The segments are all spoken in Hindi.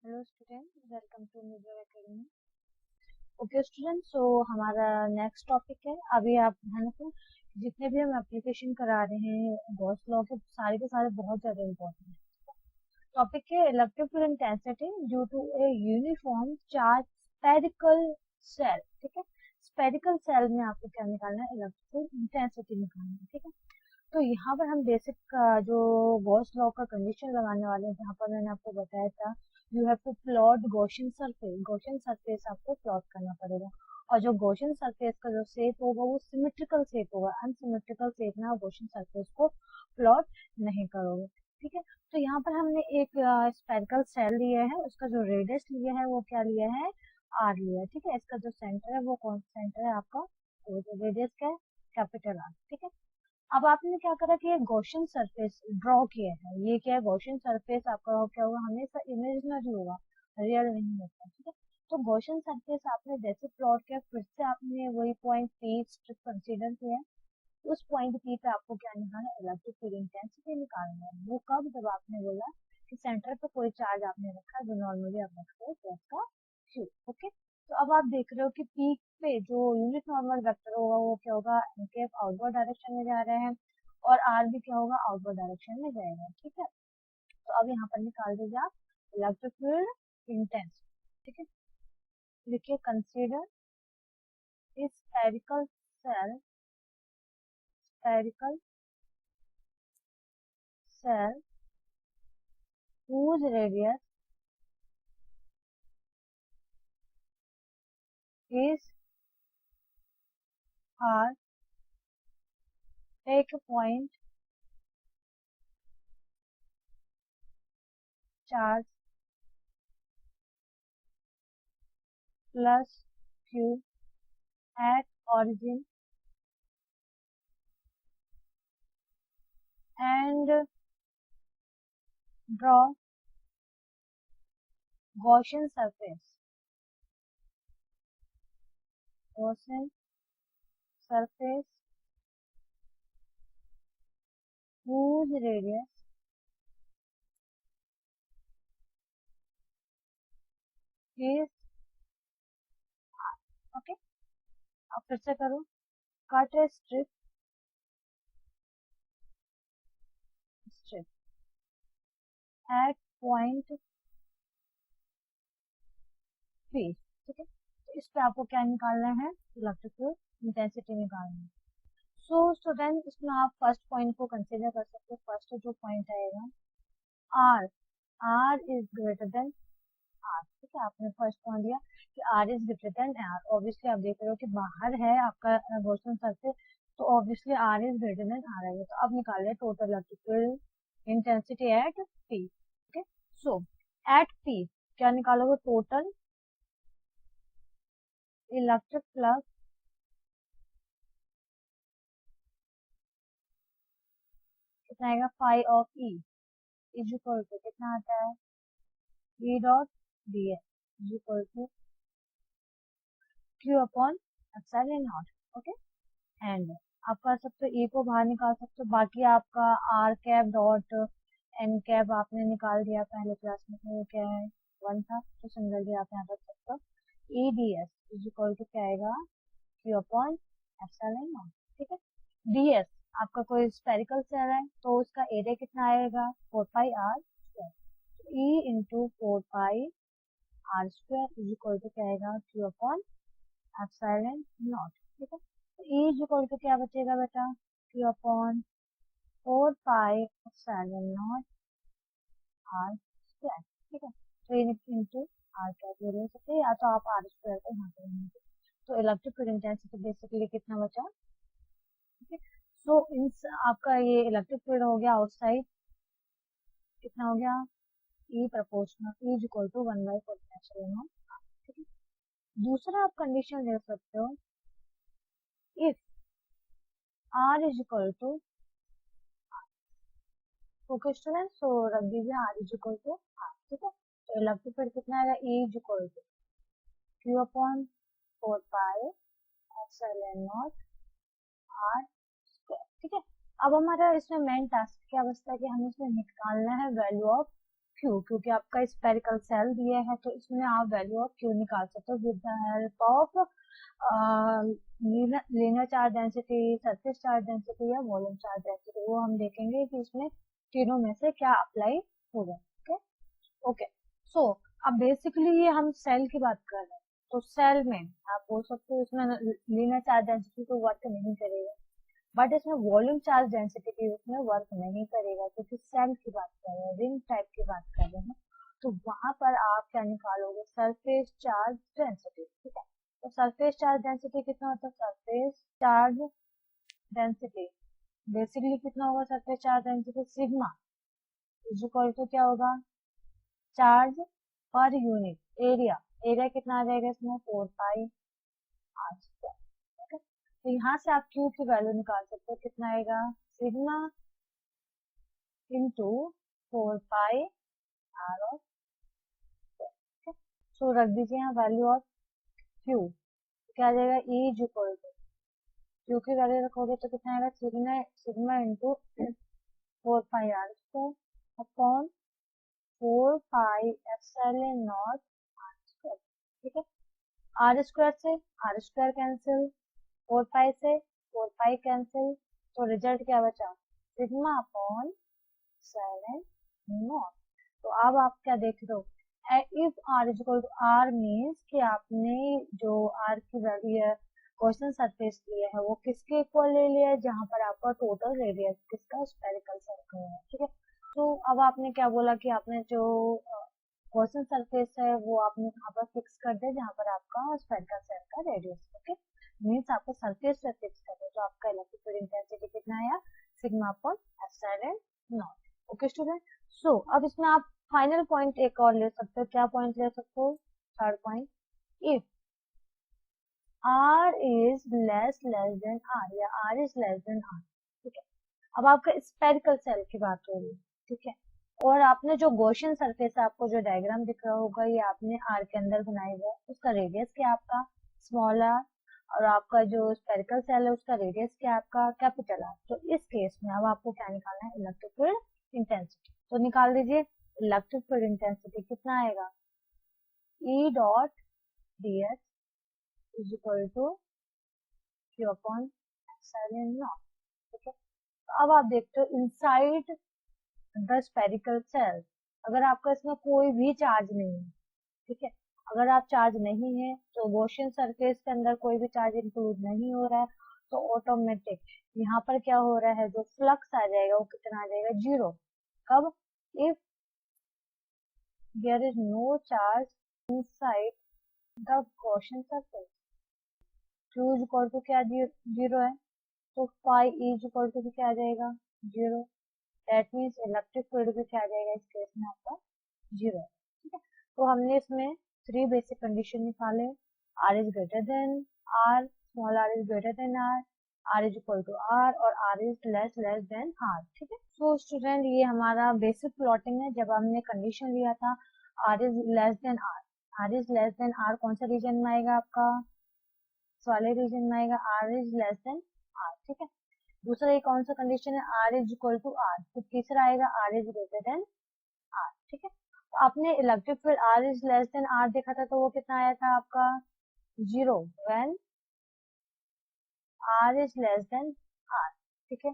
Hello student, welcome to Media Academy. Okay student, so हमारा नेक्स्ट टॉपिक है। अभी आप ध्यान रखो, जितने भी हम एप्लीकेशन करा रहे हैं गॉस लॉ के, सारे के सारे बहुत ज्यादा इम्पोर्टेंट है। टॉपिक है electric field intensity due to a uniform charge spherical shell. ठीक है, स्फेरिकल सेल में आपको क्या निकालना है? इलेक्ट्रिक फील्ड इंटेंसिटी निकालना है। ठीक है, तो यहाँ पर हम बेसिक जो गॉस लॉ का कंडीशन लगाने वाले हैं, जहाँ पर मैंने आपको बताया था you have to plot Gaussian surface. Gaussian surface आपको प्लॉट करना पड़ेगा, और जो गॉसियन सरफेस का जो शेप होगा वो सिमेट्रिकल शेप होगा। अनसिमेट्रिकल शेप में आप गॉसियन सरफेस को प्लॉट नहीं करोगे। ठीक है, तो यहाँ पर हमने एक स्पेरिकल सेल लिया है, उसका जो रेडियस लिया है वो क्या लिया है? आर लिया है। ठीक है, इसका जो सेंटर है वो कौन सा सेंटर है आपका? रेडियस का है कैपिटल आर। ठीक है, अब आपने क्या करा कि एक गॉसियन सरफेस ड्रॉ किया है। ये क्या है? गॉसियन सरफेस आपका क्या होगा? हमेशा इमेजिनरी होगा, रियल नहीं होता। ठीक है, तो गॉसियन सरफेस आपने जैसे प्लॉट किया, फिर से आपने वही पॉइंट पी स्ट्रिप कंसीडर किया है। उस पॉइंट पी पे आपको क्या निकालना है? इलेक्ट्रिक फील्ड इंटेंसिटी निकालना है। वो कब? जब आपने बोला कि सेंटर पे कोई चार्ज आपने रखा जो नॉर्मली आप रखते हो प्लस का क्यू। ओके, तो अब आप देख रहे हो कि पीक पे जो यूनिट नॉर्मल वेक्टर होगा वो क्या होगा? एनकेफ आउटवर्ड डायरेक्शन में जा रहे हैं, और आर भी क्या होगा? आउटवर्ड डायरेक्शन में जाएगा। ठीक है, तो अब यहाँ पर निकाल दीजिए आप इलेक्ट्रिक फील्ड इंटेंसिटी। ठीक है, लिखिए कंसीडर इस spherical shell, spherical shell whose radius is r, take a point charge plus q at origin and draw Gaussian surface, Gaussian surface whose radius is r. Okay, अब फिर से करो। Cut a strip, strip at point P. ठीक है, तो इस पे आपको क्या निकालना है? इलेक्ट्रिक फील्ड इंटेंसिटी निकालना है। सो स्टूडेंट, इसमें आप फर्स्ट पॉइंट को कंसीडर कर सकते हो। फर्स्ट जो पॉइंट आएगा R, R is greater than are. ठीक है, आपने फर्स्ट पॉइंट दिया कि R is greater than R. Obviously आप देख रहे हो कि बाहर है आपका गॉसियन सरफेस, तो obviously R is greater than R आएगा। तो अब निकाल रहे total electric field intensity at P. Okay, so at P क्या निकालोगे? टोटल इलेक्ट्रिक फ्लक्स कितना आएगा? Phi of E is equal to कितना आता है? E dot D S is equal to Q upon epsilon not. Okay, and आप कर सकते हो, ए को बाहर निकाल सकते हो। बाकी आपका R cap dot N cap आपने निकाल दिया पहले क्लास में, तो वो क्या है? वन था, तो सिमिलरली आप यहाँ कर सकते हो E D S is equal to क्या आएगा? Q upon epsilon naught. ठीक है, डी एस आपका कोई स्पेरिकल सेल है तो उसका एरिया कितना आएगा? 4 pi r square. E into 4 pi r square is equal to क्या आएगा? Q upon epsilon naught. ठीक है, तो ई इज इक्वल टू क्या बचेगा बेटा? Q upon 4 pi epsilon naught are square. ठीक है, तो ये इंटू आर कैपिटल ले सकते हैं, या तो आप आर स्क्वायर को यहाँ पे लेंगे। तो इलेक्ट्रिक फील्ड इंटेंसिटी बेसिकली कितना बचा? ठीक है, सो इन आपका ये इलेक्ट्रिक फील्ड हो गया आउटसाइड, कितना हो गया? E proportional E is equal to 1/4 epsilon naught. ठीक है, दूसरा आप कंडीशन ले सकते हो, if are is equal to, okay student, so रख दीजिए r is equal to are. ठीक है, तो इलेक्ट्रिक फील्ड कितना आएगा? E is equal to Q upon 4 pi epsilon naught are square. ठीक है, अब हमारा इसमें मेन टास्क क्या बचता है कि हमें इसमें निकालना है वैल्यू ऑफ क्यू, क्योंकि आपका स्पेरिकल सेल दिया है तो इसमें आप वैल्यू ऑफ क्यू निकाल सकते हो with the help of linear charge density, surface charge density या वॉल्यूम चार्ज डेंसिटी। वो हम देखेंगे कि इसमें तीनों में से क्या अप्लाई होगा। ओके ओके, सो अब बेसिकली ये हम सेल की बात कर रहे हैं, तो सेल में आप बोल सकते हो इसमें लीनियर चार्ज डेंसिटी तो वर्क नहीं करेगा, बट इसमें वॉल्यूम चार्ज डेंसिटी भी उसमें वर्क नहीं करेगा, क्योंकि सेल की बात कर रहे हैं, रिंग टाइप की बात कर रहे हैं। तो वहां पर आप क्या निकालोगे, सरफेस चार्ज डेंसिटी। ठीक है, तो सरफेस चार्ज डेंसिटी कितना होता है, सरफेस चार्ज डेंसिटी बेसिकली कितना होगा, surface charge density sigma is equal to क्या होगा, charge per unit area. Area कितना आ जाएगा इसमें, 4 पाई आर स्क्वायर। तो यहाँ से आप क्यू की वैल्यू निकाल सकते हो, कितना आएगा, sigma into 4 pi r of square. So रख दीजिए यहाँ वैल्यू ऑफ क्यू, क्या आ जाएगा, E is equal to q की वैल्यू रखोगे तो कितना आएगा, sigma sigma into 4 pi r square upon 4 pi epsilon naught are square. ठीक है, आर स्क्वायर से आर स्क्वायर कैंसिल, 4 पाई से 4 पाई कैंसिल, तो रिजल्ट क्या बचा, सिग्मा अपॉन 7 नॉट। तो अब आप क्या देख रहे हो, if are is equal to R means कि आपने जो आर की वैल्यू है क्वेश्चन सरफेस लिया है वो किसके इक्वल ले लिया है, जहां पर आपका टोटल रेडियस किसका, स्फेरिकल सर्कल है। ठीक है, तो अब आपने क्या बोला कि आपने जो क्वेश्चन सरफेस है वो आपने कहाँ पर फिक्स कर दिया, जहां पर आपका स्फेरिकल सर्कल का रेडियस। ओके, मीन्स आपको सरफेस पे फिक्स कर दिया, तो आपका इलेक्ट्रिक फील्ड इंटेंसिटी कितना आया, sigma upon epsilon not. Okay student, so अब इसमें आप फाइनल पॉइंट एक और ले सकते हो, क्या पॉइंट ले सकते हो, third point, if r is less than r या r is less than r। ठीक है, अब आपका स्पेरिकल सेल की बात हो रही है। ठीक है, और आपने जो गॉसियन सरफेस है, आपको जो डायग्राम दिख रहा होगा, ये आपने आर के अंदर बनाया हुआ है, उसका रेडियस क्या आपका, स्मॉल आर, और आपका जो स्पेरिकल सेल है उसका रेडियस क्या आपका, कैपिटल आर। तो इस केस में अब आपको क्या निकालना है, इलेक्ट्रिक फील्ड इंटेंसिटी। तो निकाल दीजिए, इलेक्ट्रिक फील्ड इंटेंसिटी कितना आएगा, E dot D S is equal to Q upon epsilon naught. ठीक है, तो अब आप देखते हो इनसाइड द स्पेरिकल सेल, अगर आपका इसमें कोई भी चार्ज नहीं है, ठीक है, अगर आप चार्ज नहीं है तो गॉसियन सरफेस के अंदर कोई भी चार्ज इंक्लूड नहीं हो रहा है, तो ऑटोमेटिक यहाँ पर क्या हो रहा है, जो फ्लक्स आ जाएगा वो कितना आ जाएगा, 0। कब, if there is no charge inside the Gaussian surface. Q is equal to क्या, 0 है, तो फाई इज इक्वल टू क्या आ जाएगा, 0। दैट मीन्स इलेक्ट्रिक फील्ड भी क्या आ जाएगा इस केस में आपका, 0 है। ठीक है, तो हमने इसमें 3 बेसिक कंडीशन निकाले, r is greater than r, small r is greater than are is equal to r, और r is less than are. ठीक है, सो स्टूडेंट ये हमारा बेसिक प्लॉटिंग है। जब हमने कंडीशन लिया था R is less than are is less than R कौन सा रीजन में आएगा आपका, वाले रीजन में आएगा R is less than are. ठीक है, दूसरा ये कौन सा कंडीशन है, R is equal to R, फिर तीसरा आएगा R is greater than are. ठीक है, तो आपने electric field R is less than R देखा था, तो वो कितना आया था आपका, 0 when R is less than are. ठीक है,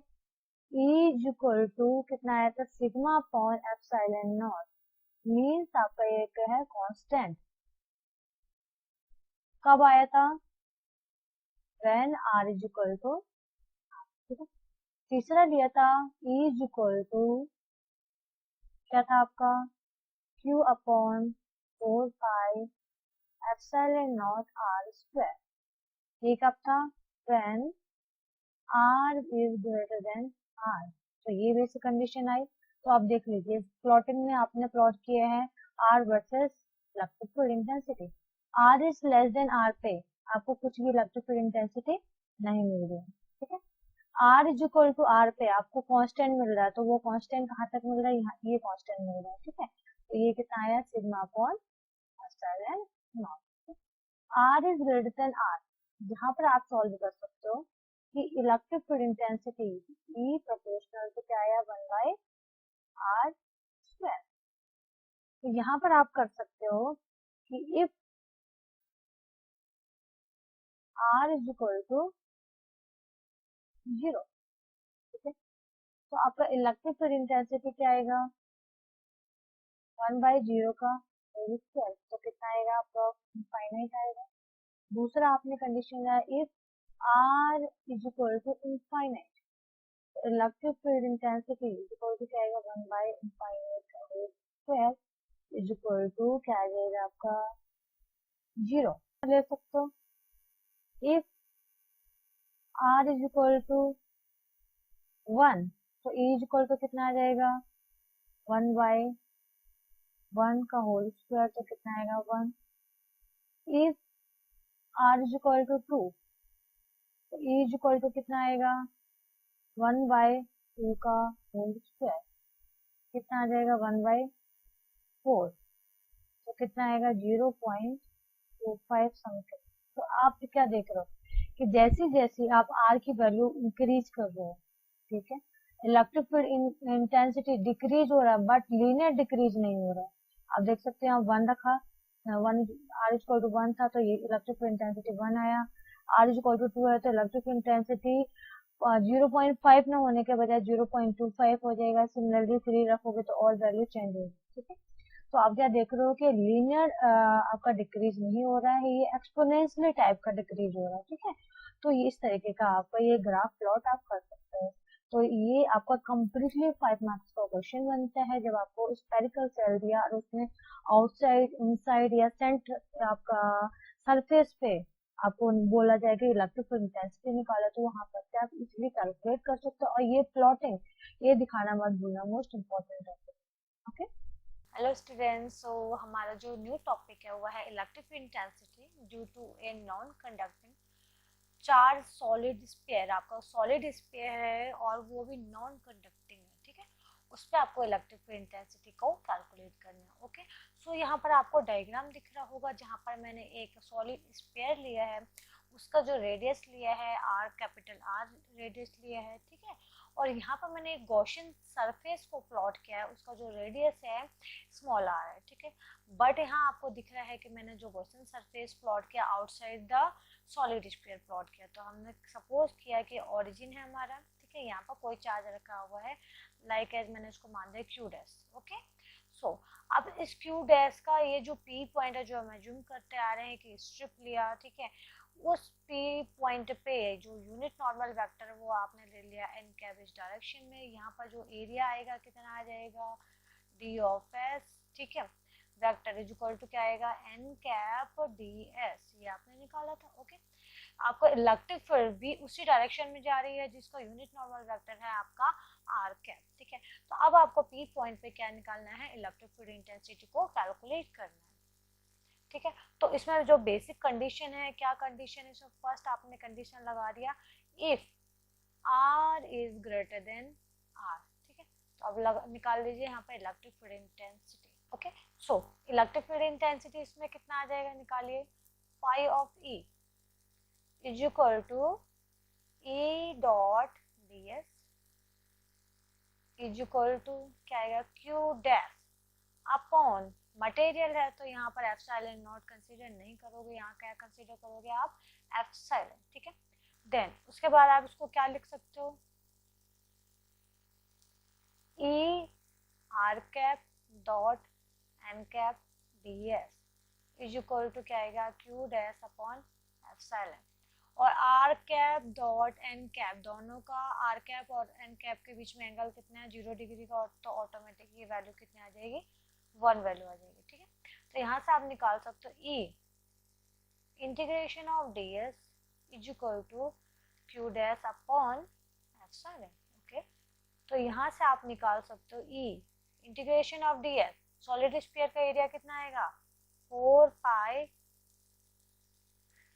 ई इज इक्वल टू कितना आया था, sigma upon epsilon naught, means आपका ये क्या है, कांस्टेंट। कब आया था, when R is equal to. ठीक है, तीसरा दिया था ई इज इक्वल टू क्या था आपका, Q upon 4 pi epsilon naught are square. ये कब था, when R is greater than R. तो ये बेसिक कंडीशन आई। तो आप देख लीजिए प्लॉटिंग में आपने प्लॉट किए हैं R versus electric field intensity. R is less than R पे आपको कुछ भी इलेक्ट्रिक फील्ड इंटेंसिटी नहीं मिल रही है। ठीक है, R is equal to R पे आपको कांस्टेंट मिल रहा है, तो वो कांस्टेंट कहाँ तक मिल रहा है, यहाँ ये कांस्टेंट मिल रहा है। ठीक है, तो ये कितना आया, sigma upon epsilon naught. R is greater than R, यहाँ पर आप सॉल्व कर सकते हो कि electric field intensity E proportional to क्या आया, 1 बाय आर स्क्वायर। तो यहाँ पर आप कर सकते हो कि if r is equal to 0, ठीक है। तो आपका इलेक्ट्रिक फील्ड इंटेंसिटी क्या आएगा, 1/0 का होल स्क्वायर, तो कितना आएगा, अप्रॉक्स इनफाइनाइट आएगा। दूसरा आपने कंडीशन लिया if r is equal to infinite, electric field intensity is equal to क्या आएगा, 1/इनफाइनाइट का whole square is equal to क्या आ जाएगा आपका 0 ले सकते हो। If r is equal to 1, तो e इज इक्वल टू कितना आ जाएगा, 1/1 का होल स्क्वायर, तो कितना आएगा 1। If r is equal to 2, तो e इज इक्वल टू कितना आएगा, 1/2 का होल स्क्वायर, कितना आ जाएगा 1/4, तो कितना आएगा 0.25 समथिंग। तो आप क्या देख रहे हो कि जैसी जैसी आप r की वैल्यू इंक्रीज कर रहे हो, ठीक है, इलेक्ट्रिक फील्ड इंटेंसिटी डिक्रीज हो रहा है बट लीनियर डिक्रीज नहीं हो रहा है। आप देख सकते हैं यहाँ 1 रखा, 1 r इक्वल टू 1 था तो ये इलेक्ट्रिक फील्ड इंटेंसिटी 1 आया, r इक्वल टू 2 है तो इलेक्ट्रिक फील्ड इंटेंसिटी 0.5 ना होने के बजाय 0.25 हो जाएगा। सिमिलरली 3 रखोगे तो और वैल्यू चेंज होगी, ठीक है। तो आप क्या देख रहे हो कि लीनियर आपका डिक्रीज नहीं हो रहा है, ये एक्सपोनेंशियली टाइप का डिक्रीज हो रहा है, ठीक है। तो ये इस तरीके का आपका ये ग्राफ प्लॉट आप कर सकते हो। तो ये आपका कंप्लीटली 5 मार्क्स का क्वेश्चन बनता है जब आपको स्पेरिकल सेल दिया और उसमें आउटसाइड, इनसाइड या सेंटर आपका सरफेस पे आपको बोला जाए कि इलेक्ट्रिक फील्ड इंटेंसिटी निकाला, तो वहां पर से आप इजीली कैलकुलेट कर सकते हो। और ये प्लॉटिंग ये दिखाना मत भूलना, मोस्ट इंपॉर्टेंट है, ओके। हेलो स्टूडेंट्स, सो हमारा जो न्यू टॉपिक है वो है electric field intensity due to a non conducting charge solid sphere. आपका सॉलिड स्फीयर है और वो भी नॉन कंडक्टिंग है, ठीक है। उस पर आपको इलेक्ट्रिक फील्ड इंटेंसिटी को कैलकुलेट करना है, ओके। सो यहाँ पर आपको डायग्राम दिख रहा होगा जहाँ पर मैंने एक सॉलिड स्फीयर लिया है, उसका जो रेडियस लिया है आर, कैपिटल आर रेडियस लिया है, ठीक है। और यहाँ पर मैंने एक गॉसियन सरफेस को प्लॉट किया है, उसका जो रेडियस है स्मॉल आर है, ठीक है। बट यहाँ आपको दिख रहा है कि मैंने जो गॉसियन सरफेस प्लॉट किया outside the solid sphere plot किया, तो हमने सपोज किया कि ओरिजिन है हमारा, ठीक है। यहाँ पर कोई चार्ज रखा हुआ है, लाइक एज मैंने उसको मान दिया क्यू डैश, ओके। सो अब इस क्यू डैश का ये जो पी पॉइंट है जो हम एज्यूम करते आ रहे हैं कि स्ट्रिप लिया, ठीक है, उस पी पॉइंट पे जो यूनिट नॉर्मल वेक्टर है वो आपने ले लिया एन कैप इस डायरेक्शन में। यहाँ पर जो एरिया आएगा कितना आ जाएगा, डी ऑफ एस, ठीक है। वेक्टर इज इक्वल टू क्या आएगा, एन कैप डी एस, ये आपने निकाला था, ओके। आपका इलेक्ट्रिक फील्ड भी उसी डायरेक्शन में जा रही है जिसका यूनिट नॉर्मल वेक्टर है आपका आर कैप, ठीक है। तो अब आपको पी पॉइंट पे क्या निकालना है, इलेक्ट्रिक फील्ड इंटेंसिटी को कैलकुलेट करना है, ठीक है। तो इसमें जो बेसिक कंडीशन है, क्या कंडीशन है, इसमें फर्स्ट आपने कंडीशन लगा दिया if are is greater than are, ठीक है। तो अब निकाल लीजिए यहाँ पर electric field intensity, okay. So electric field intensity इसमें कितना आ जाएगा, निकालिए, phi of E is equal to E dot D S is equal to क्या आएगा, क्यू डैश अपॉन मटेरियल है तो यहाँ पर एप्सिलॉन नॉट कंसीडर नहीं करोगे, यहाँ क्या कंसीडर करोगे आप, एप्सिलॉन, ठीक है। देन उसके बाद आप इसको क्या लिख सकते हो, E R cap dot N cap D S is equal to क्या आएगा, क्यू डैश अपॉन एप्सिलॉन। और R cap dot N cap, दोनों का आर कैप और एन कैप के बीच में एंगल कितना है, 0 डिग्री का, तो ऑटोमेटिक ये वैल्यू कितनी आ जाएगी, 1 वैल्यू आ जाएगी, ठीक है। तो यहाँ से आप निकाल सकते हो E integration of D S is equal to q dash upon epsilon, okay. तो यहाँ से आप निकाल सकते हो E integration of D s, solid sphere का एरिया कितना आएगा, 4 pi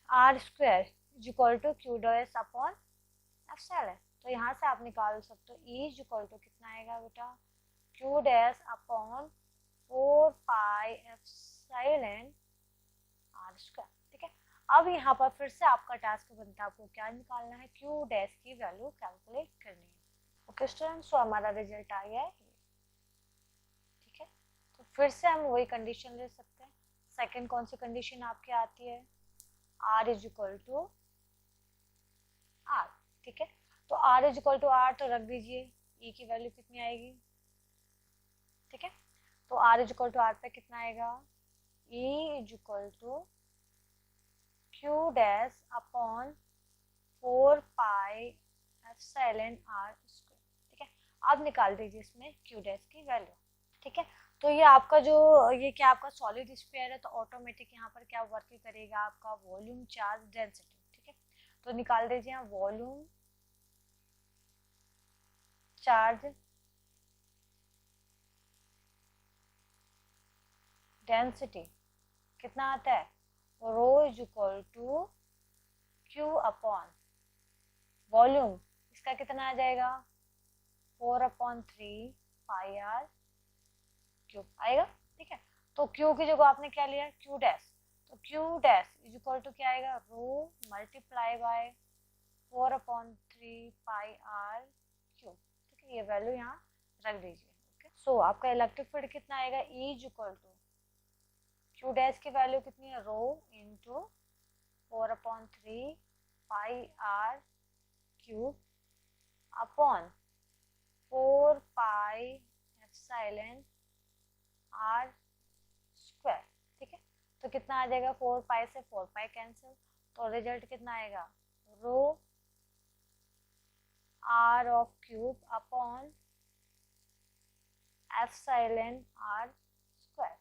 r square is equal to q dash upon epsilon. तो यहाँ से आप निकाल सकते हो ई इज इक्वल टू कितना आएगा बेटा, Q dash upon 4 pi epsilon are square, ठीक है। अब यहाँ पर फिर से आपका टास्क बनता है, आपको क्या निकालना है, क्यू डैश की वैल्यू कैलकुलेट करनी है, ओके स्टूडेंट्स। सो हमारा रिजल्ट आ गया है, ठीक है। तो फिर से हम वही कंडीशन ले सकते हैं। सेकंड कौन सी कंडीशन आपकी आती है, r is equal to r, ठीक है। तो r is equal to r तो रख दीजिए, e की वैल्यू कितनी आएगी, ठीक है। तो r is equal to r पे कितना आएगा, e is equal to q dash upon 4 pi epsilon r square, ठीक है। अब निकाल दीजिए इसमें q डैश की वैल्यू, ठीक है। तो ये आपका जो ये क्या आपका सॉलिड स्फीयर है, तो ऑटोमेटिक यहाँ पर क्या वर्क करेगा, आपका वॉल्यूम चार्ज डेंसिटी, ठीक है। तो निकाल दीजिए यहाँ वॉल्यूम चार्ज डेंसिटी कितना आता है, rho is equal to Q upon volume, इसका कितना आ जाएगा 4/3 पाई आर क्यूब आएगा, ठीक है। तो क्यू की जगह आपने क्या लिया, क्यू डैश, तो q dash is equal to क्या आएगा, rho multiply by 4/3 pi are cube, ठीक है। ये वैल्यू यहाँ रख दीजिए, ओके। सो आपका इलेक्ट्रिक फील्ड कितना आएगा, E is equal to q dash की वैल्यू कितनी है, rho into 4/3 pi are cube upon 4 pi epsilon are square, ठीक है। तो कितना आ जाएगा, 4 पाई से 4 पाई कैंसिल, तो रिजल्ट कितना आएगा, rho r of cube upon epsilon are square,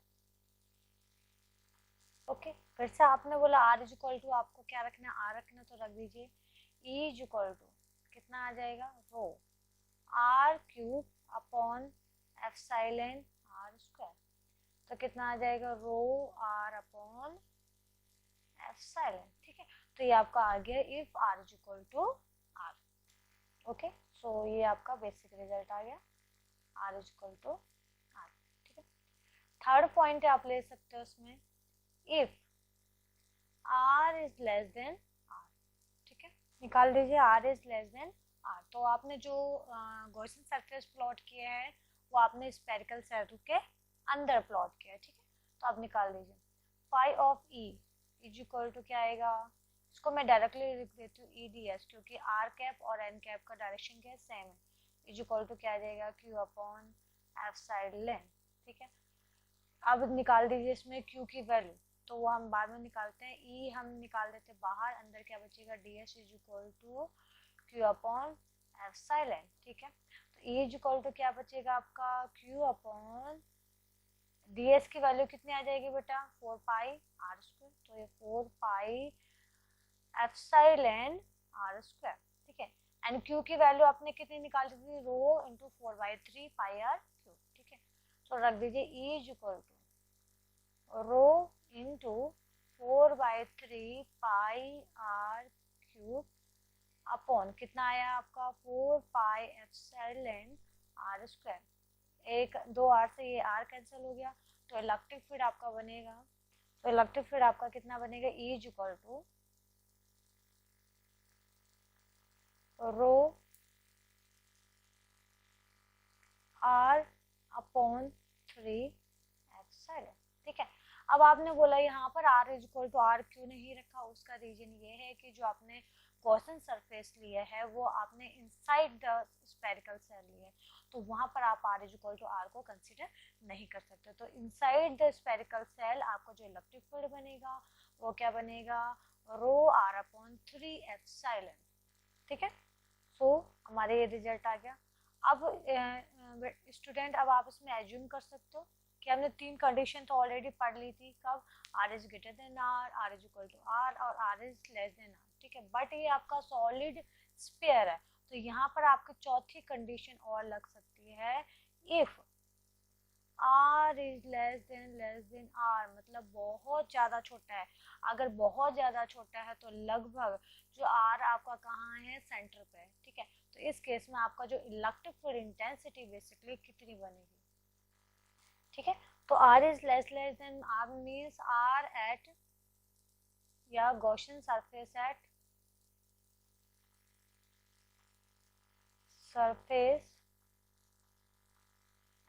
okay. फिर से आपने बोला आर इज इक्वल टू आपको क्या रखना है, आर रखना, तो रख दीजिए ई इज इक्वल टू कितना आ जाएगा, rho r cube upon epsilon are square, तो कितना आ जाएगा, रो आर अपॉन एप्सिलॉन, ठीक है। तो ये आपका आ गया if are is equal to r, okay. So ये आपका बेसिक रिजल्ट आ गया, r is equal to are, ठीक है। थर्ड पॉइंट आप ले सकते हो उसमें, if r is less than r, ठीक है। निकाल दीजिए r is less than r। तो आपने जो गॉसियन सरफेस प्लॉट किया है वो आपने स्फेरिकल सर्कल के अंदर प्लॉट किया है, ठीक है। तो आप निकाल दीजिए phi of e is equal to क्या आएगा, इसको मैं डायरेक्टली लिख देती हूँ ई डी एस, क्योंकि आर कैप और एन कैप का डायरेक्शन क्या है, सेम है। इज इक्वल टू क्या आ जाएगा, क्यू अपॉन एप्सिलॉन, ठीक है। अब निकाल दीजिए इसमें q की वैल्यू, तो वो हम बाद में निकालते हैं, e हम निकाल देते हैं बाहर, अंदर क्या बचेगा, ds is equal to q upon epsilon, ठीक है। तो e इज इक्वल टू क्या बचेगा आपका, q अपॉन ds की वैल्यू कितनी आ जाएगी बेटा, 4 पाई r स्क्वायर, तो ये 4 पाई एप्सिलॉन r स्क्वायर, ठीक है। एंड q की वैल्यू आपने कितनी निकाली थी, rho into 4/3 pi r cube, ठीक है। तो रख दीजिए e is equal to rho into 4/3 pi are cube upon कितना आया आपका, 4 पाई एप्सिलॉन आर स्क्वायर, एक 2 आर से ये आर कैंसिल हो गया, तो इलेक्ट्रिक फील्ड आपका बनेगा, तो इलेक्ट्रिक फील्ड आपका कितना बनेगा, E is equal to rho R upon 3 epsilon, ठीक है। अब आपने बोला यहाँ पर r is equal to R क्यों नहीं रखा, उसका रीजन ये है कि जो आपने गॉसियन सरफेस लिया है वो आपने इनसाइड द स्फेरिकल सेल लिया है, तो वहां पर आप r is equal to R को कंसीडर नहीं कर सकते। तो इनसाइड द स्फेरिकल सेल आपको जो इलेक्ट्रिक फील्ड बनेगा वो क्या बनेगा, रो आर अपॉन 3 एप्सिलॉन, ठीक है। सो हमारे ये रिजल्ट आ गया। अब स्टूडेंट अब आप इसमें एज्यूम कर सकते हो कि हमने 3 कंडीशन तो ऑलरेडी पढ़ ली थी, कब, r is greater than r is equal to r और r is less than r, ठीक है। बट ये आपका सॉलिड स्फीयर है, तो यहाँ पर आपकी चौथी कंडीशन और लग सकती है, if r is less than r, मतलब बहुत ज्यादा छोटा है। अगर बहुत ज्यादा छोटा है तो लगभग जो r आपका कहाँ है, सेंटर पे है, ठीक है। तो इस केस में आपका जो इलेक्ट्रिक फील्ड इंटेंसिटी बेसिकली कितनी बनेगी, ठीक है। तो r is less than r means r at या Gaussian surface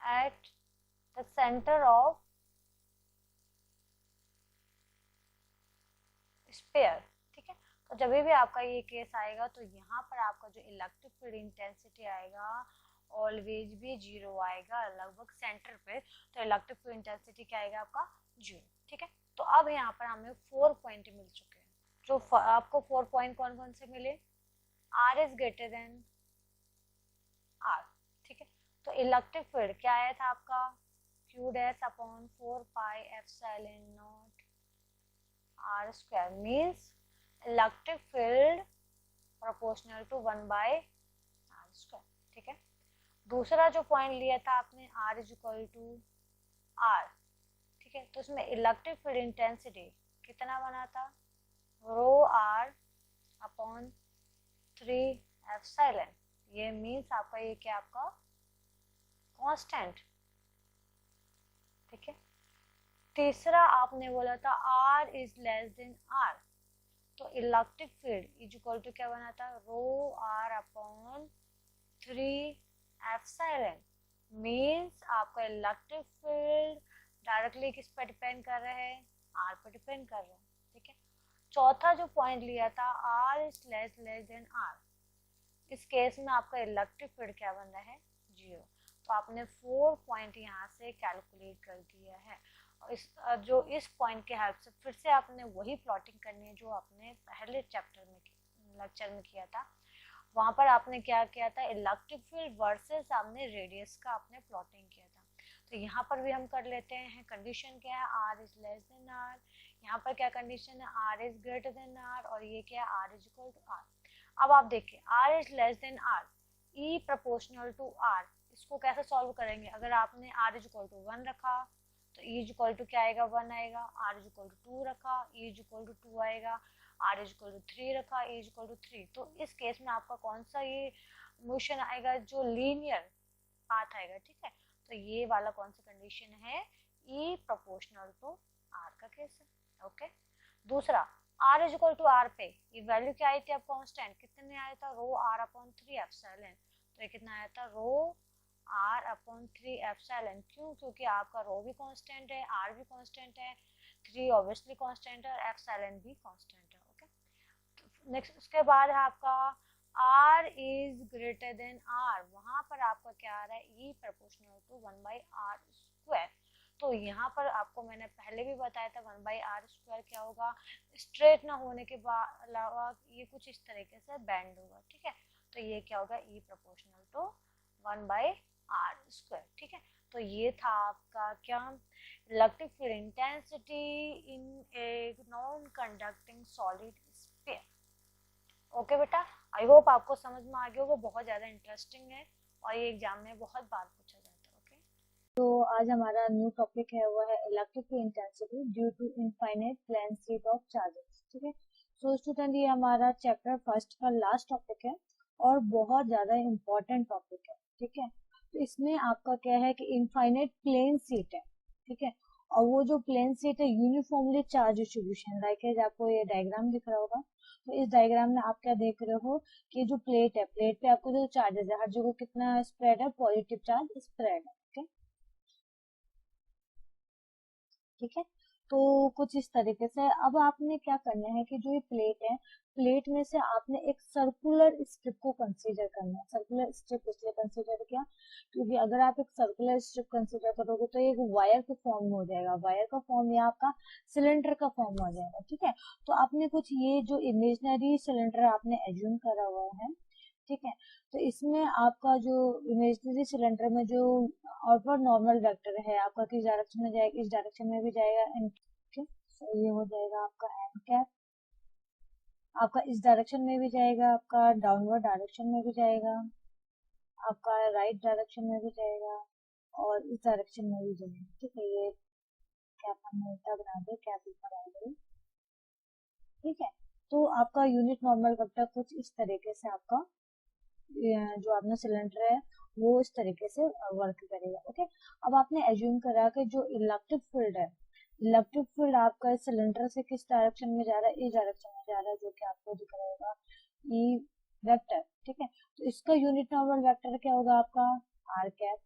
at the centre of sphere, ठीक है। तो जब भी आपका ये केस आएगा तो यहाँ पर आपका जो इलेक्ट्रिक फील्ड इंटेंसिटी आएगा ऑलवेज भी जीरो आएगा लगभग सेंटर पे। तो इलेक्ट्रिक फील्ड इंटेंसिटी क्या आएगा आपका जीरो, ठीक है। तो अब यहाँ पर हमें 4 पॉइंट मिल चुके हैं। जो आपको 4 पॉइंट कौन कौन से मिले, R is greater than are, ठीक है। तो इलेक्ट्रिक फील्ड क्या आया था आपका q dash upon 4 pi epsilon naught are square, means electric field proportional to 1 by R square, ठीक है। दूसरा जो पॉइंट लिया था आपने r is equal to are, ठीक है। तो इसमें इलेक्ट्रिक फील्ड इंटेंसिटी कितना बना था, रो आर अपॉन 3 एप्सिलॉन, ये मींस आपका ये क्या आपका कांस्टेंट, ठीक है। तीसरा आपने बोला था r is less than r, तो electric field is equal to क्या बना था, रो r अपॉन 3 एप्सिलॉन, मींस आपका इलेक्ट्रिक फील्ड डायरेक्टली किस पर डिपेंड कर रहा है, r पर डिपेंड कर रहा है, ठीक है। चौथा जो पॉइंट लिया था r is less than r, इस केस में आपका इलेक्ट्रिक फील्ड क्या बन रहा है, जीरो। तो आपने 4 पॉइंट यहाँ से कैलकुलेट कर दिया है। और इस पॉइंट के हेल्प से फिर से आपने वही प्लॉटिंग करनी है जो आपने पहले चैप्टर में लेक्चर में किया था। वहां पर आपने क्या किया था, इलेक्ट्रिक फील्ड वर्सेस आपने रेडियस का आपने प्लॉटिंग किया था। तो यहाँ पर भी हम कर लेते हैं। कंडीशन क्या है, R is less than R, यहाँ पर क्या कंडीशन है, R is greater than R, और ये क्या है, R is equal to R. अब आप देखिए r is less than r, e proportional to r, इसको कैसे सॉल्व करेंगे, अगर आपने r इज इक्वल टू 1 रखा तो e इज इक्वल टू क्या आएगा, 1 आएगा। r इज इक्वल टू 2 रखा, e इज इक्वल टू 2 आएगा। r इज इक्वल टू 3 रखा, e इज इक्वल टू 3। तो इस केस में आपका कौन सा ये मोशन आएगा, जो लीनियर पाथ आएगा, ठीक है। तो ये वाला कौन सा कंडीशन है, e प्रोपोर्शनल टू r का केस है, ओके। दूसरा r is equal to r पे ये वैल्यू क्या आई थी आप कांस्टेंट, कितने आया था, रो r अपॉन 3 एप्सिलॉन। तो ये कितना आया था, रो r अपॉन 3 एप्सिलॉन। क्यों, क्योंकि आपका रो भी कांस्टेंट है, r भी कांस्टेंट है, 3 ऑब्वियसली कांस्टेंट है और एप्सिलॉन भी कांस्टेंट है, ओके। नेक्स्ट उसके बाद है आपका r is greater than r, वहां पर आपका क्या आ रहा है, e proportional to 1 by r square. तो यहाँ पर आपको मैंने पहले भी बताया था 1 बाई आर स्क्वायर क्या होगा, स्ट्रेट ना होने के अलावा ये कुछ इस तरीके से बेंड होगा, ठीक है। तो ये क्या होगा, e proportional to 1 by R square, ठीक है। तो ये था आपका क्या, electric field intensity in a non conducting solid sphere. Okay बेटा, आई होप आपको समझ में आ गया होगा, बहुत ज्यादा इंटरेस्टिंग है और ये एग्जाम में बहुत बार पूछा जाता है, ओके। तो आज हमारा न्यू टॉपिक है वो है electric field intensity due to infinite plane state of charges, ठीक है। सो स्टूडेंट, ये हमारा चैप्टर फर्स्ट का लास्ट टॉपिक है और बहुत ज्यादा इम्पोर्टेंट टॉपिक है, ठीक है। तो इसमें आपका क्या है कि इनफाइनाइट प्लेन सीट है, ठीक है। और वो जो प्लेन सीट है यूनिफॉर्मली चार्ज डिस्ट्रीब्यूशन, लाइक आपको ये डायग्राम दिख रहा होगा। तो इस डायग्राम में आप क्या देख रहे हो कि जो प्लेट है, प्लेट पे आपको जो चार्जेस है हर जगह कितना स्प्रेड है, पॉजिटिव चार्ज स्प्रेड है, ओके, ठीक है। तो कुछ इस तरीके से अब आपने क्या करना है कि जो ये प्लेट है, प्लेट में से आपने एक सर्कुलर स्ट्रिप को कंसीडर करना है। सर्कुलर स्ट्रिप इसलिए कंसीडर किया क्योंकि अगर आप एक सर्कुलर स्ट्रिप कंसीडर करोगे तो एक वायर का फॉर्म हो जाएगा, वायर का फॉर्म या आपका सिलेंडर का फॉर्म हो जाएगा, ठीक है। तो आपने कुछ ये जो इमेजनरी सिलेंडर आपने एज्यूम करा हुआ है, ठीक है। तो इसमें आपका जो इमेजिनरी सिलेंडर में जो आउटवर्ड नॉर्मल वेक्टर है आपका किस डायरेक्शन में जाएगा, इस डायरेक्शन में भी जाएगा एन, ठीक है। तो ये हो जाएगा आपका एन कैप, आपका इस डायरेक्शन में भी जाएगा, आपका डाउनवर्ड डायरेक्शन में भी जाएगा, आपका राइट डायरेक्शन में भी जाएगा और इस डायरेक्शन में भी जाएगा, ठीक है। ये कैप हमने उल्टा बना दिया, कैप ऊपर आ गई, ठीक है। तो आपका यूनिट नॉर्मल वेक्टर कुछ इस तरीके से आपका जो आपने सिलेंडर है वो इस तरीके से वर्क करेगा, ओके। अब आपने एज्यूम करा कि जो इलेक्ट्रिक फील्ड है, इलेक्ट्रिक फील्ड आपका इस सिलेंडर से किस डायरेक्शन में जा रहा है, इस डायरेक्शन में जा रहा है, जो कि आपको दिख रहा होगा ई वेक्टर, ठीक है। तो इसका यूनिट नॉर्मल वेक्टर क्या होगा आपका आर कैप।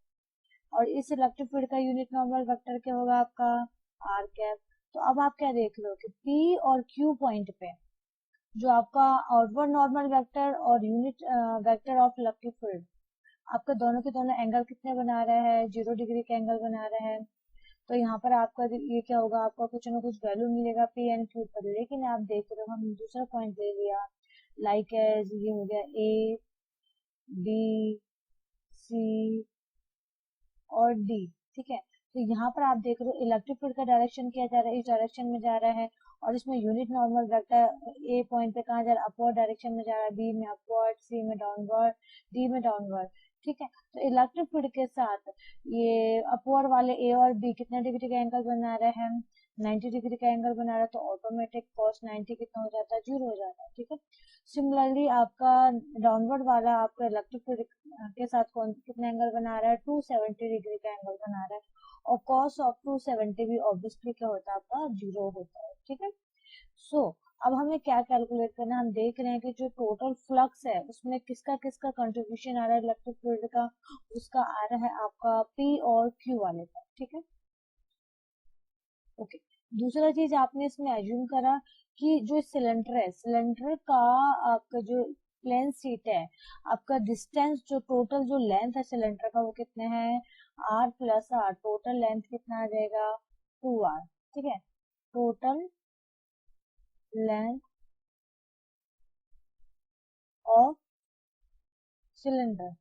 और इस इलेक्ट्रिक फील्ड का यूनिट नॉर्मल वेक्टर क्या होगा आपका आर कैप। तो अब आप क्या देख रहे हो कि पी और क्यू पॉइंट पे जो आपका आउटवर्ड नॉर्मल वेक्टर और unit vector of electric field आपका दोनों के दोनों एंगल कितने बना रहे हैं, 0 डिग्री का एंगल बना रहे हैं। तो यहाँ पर आपका ये क्या होगा, आपका कुछ ना कुछ वैल्यू मिलेगा पी एंड क्यू पर। लेकिन आप देख रहे हो हम दूसरा पॉइंट ले लिया, लाइक एज ये हो गया ए बी सी और डी, ठीक है। तो यहाँ पर आप देख रहे हो इलेक्ट्रिक फील्ड का डायरेक्शन क्या जा रहा है, इस डायरेक्शन में जा रहा है। और इसमें unit normal vector A point पे कहाँ जा रहा है, अपवर्ड डायरेक्शन में जा रहा है, बी में अपवर्ड, सी में डाउनवर्ड, डी में डाउनवर्ड, ठीक है। तो इलेक्ट्रिक फील्ड के साथ ये अपवर्ड वाले ए और बी कितने डिग्री का एंगल बना रहे हैं, 90 डिग्री का एंगल बना रहा है। तो ऑटोमेटिक cos 90 कितना हो जाता है, 0 हो जाता है, ठीक है। सिमिलरली आपका डाउनवर्ड वाला आपका इलेक्ट्रिक फील्ड के साथ कौन कितना एंगल बना रहा है, 270 डिग्री का एंगल बना रहा है। और cos ऑफ 270 भी ऑब्वियसली क्या होता है आपका 0 होता है, ठीक है। सो अब हमें क्या कैलकुलेट करना है, हम देख रहे हैं कि जो टोटल फ्लक्स है उसमें किसका किसका कंट्रीब्यूशन आ रहा है इलेक्ट्रिक फील्ड का, उसका आ रहा है आपका पी और क्यू वाले का, ठीक है। ओके, दूसरा चीज आपने इसमें एज्यूम करा कि जो सिलेंडर है, सिलेंडर का आपका जो प्लेन सीट है, आपका डिस्टेंस जो टोटल जो लेंथ है सिलेंडर का वो कितने हैं, R plus R, total length कितना आ जाएगा 2r, ठीक है। टोटल लेंथ ऑफ सिलेंडर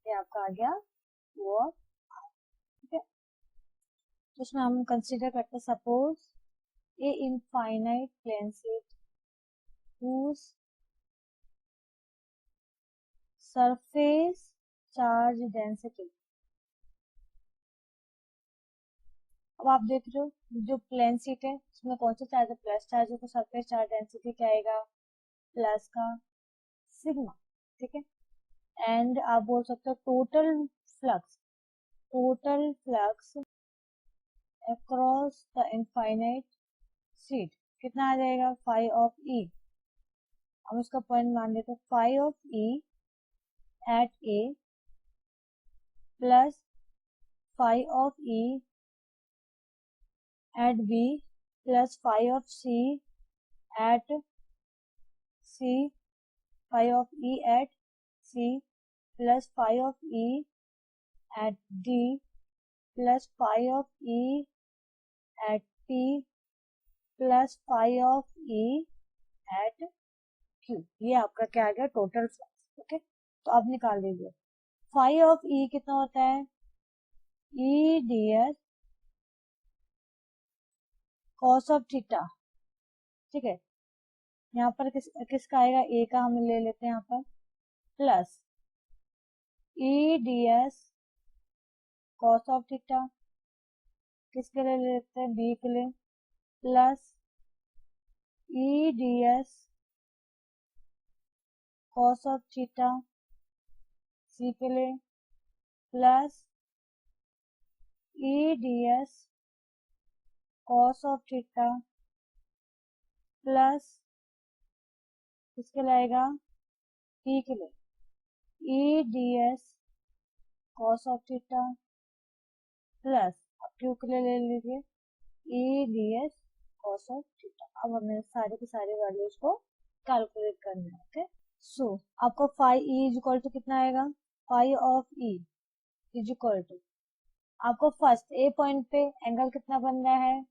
ये आपका आ गया वो, ठीक है। तो उसमें हम कंसीडर करते हैं suppose a infinite plane sheet whose surface charge density। अब आप देख रहे हो जो प्लेन सीट है उसमें कौन सा चार्ज है, प्लस चार्ज है। तो सरफेस चार्ज डेंसिटी क्या आएगा, प्लस का सिग्मा, ठीक है। एंड आप बोल सकते हो total flux across the infinite sheet कितना आ जाएगा, फाई ऑफ ई। हम उसका पॉइंट मान लेते हैं, phi of E at A plus phi of E at B plus phi of C at C, phi of E at C plus phi of E at D plus phi of E at P plus phi of E at Q। ये आपका क्या आ गया टोटल फ्लक्स, ओके। तो आप निकाल लीजिए, फाई ऑफ E कितना होता है, E ds cos of theta, ठीक है। यहाँ पर किसका आएगा, ए का हम ले लेते हैं यहाँ पर, plus E D s cos of theta, किसके लिए लेते हैं, बी के लिए, plus E D s cos of theta C के लिए, plus E D s cos of theta plus किसके लाएगा, टी के लिए, E D s cos of theta plus अब क्यू के लिए ले लीजिए E D s cos of theta. अब हमें सारे के सारे वैल्यूज को कैलकुलेट करना है, ओके। सो आपको phi E is equal to कितना आएगा, phi of E is equal to आपको फर्स्ट ए पॉइंट पे एंगल कितना बन रहा है,